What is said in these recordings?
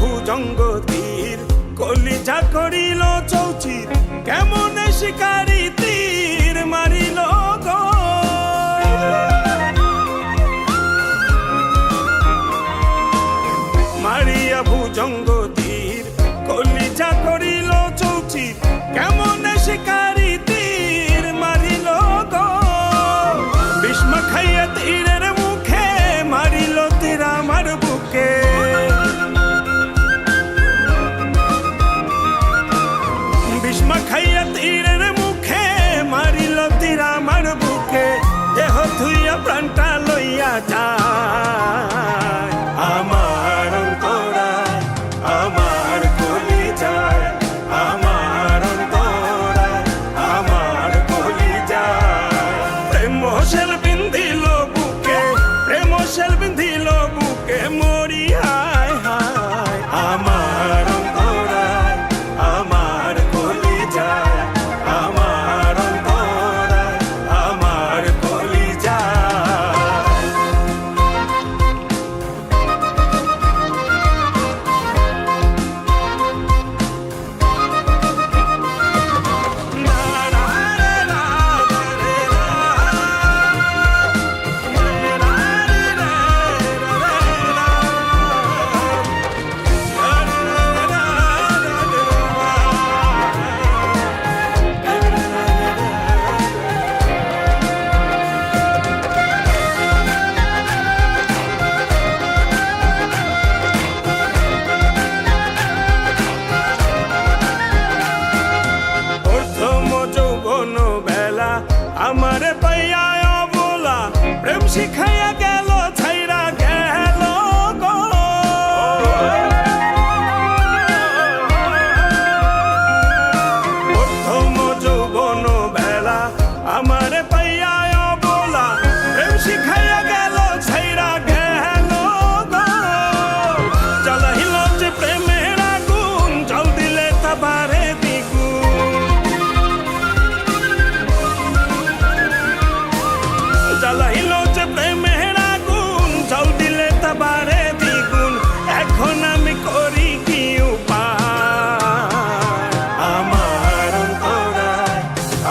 ভুজঙ্গ তীর কলিজা করিল চৌচির কেমন শিকারি তীর মারিল গো মারিয়া ভুজঙ্গ তীর কলিজা করিল চৌচির কেমন শিকারি তীর মারিল গো ভীষ্ম খাইয়া তীরের মুখে মারিল তীর আমার বুকে ভীষ্ম খাইয়া তীরের মুখে মারিল তীর আমার বুকে দেহ ধুইয়া প্রাণটা লইয়া যায় আমার অন্তরায় আমার কলিজায় আমার অন্তরায় আমার কলিজায় প্রেম শেল বিন্ধিল বুকে প্রেম শেল বিন্ধিল বুকে মরি হায় হায় আমার অন্তরায় আমার কলিজায় আমার অন্তরায় আমার কলিজায় আমারে পাইয়া অবলা প্রেম শিখাইয়া গেল ছাইরা গেল গো প্রথম যৌবন বেলা আমারে পাইয়া অবলা প্রেম শিখাইয়া গেল ছাইরা গেল গো জ্বালাইল যে প্রেমের আগুন জল দিলে তা বাড়ে দ্বিগুণ জ্বালাইল যে প্রেমের আগুন জল দিলে তা বাড়ে দ্বিগুণ এখন আমি করি কি উপায় আমার অন্তরায়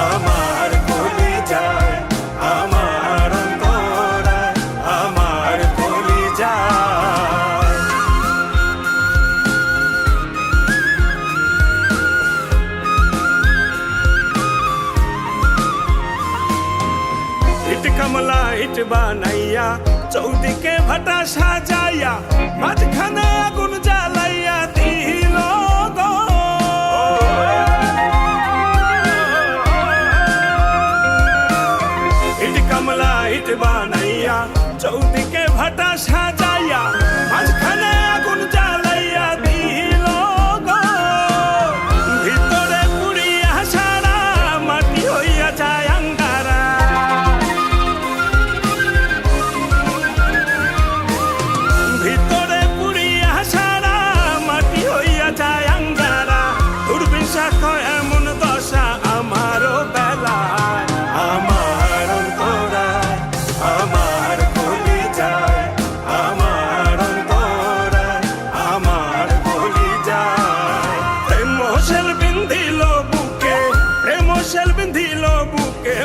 আমার কলিজায় আমার অন্তরায় আমার কলিজায় ইট কমলা ইট বানাইয়া চৌদিকে ভাটা সাজাইয়া মাঝখানে আগুন জ্বালাইয়া দিল গো ইট কমলা ইট বানাইয়া চৌদিকে ভাটা সাজাইয়া মাঝখানে আগুন জ্বালাইয়া দিল গো ভিতরে পুড়িয়া সারা মাটি হইয়া যায় আঙ্গারা ভিতরে পুড়িয়া সারা মাটি হইয়া যায় আঙ্গারা দুর্বিশাখ এমন দশা আমারও বেলায় আমার অন্তরায় আমার কলিজায় আমার অন্তরায় আমার কলিজায় প্রেম শেল বিন্ধিল বুকে প্রেম শেল বিন্ধিল বুকে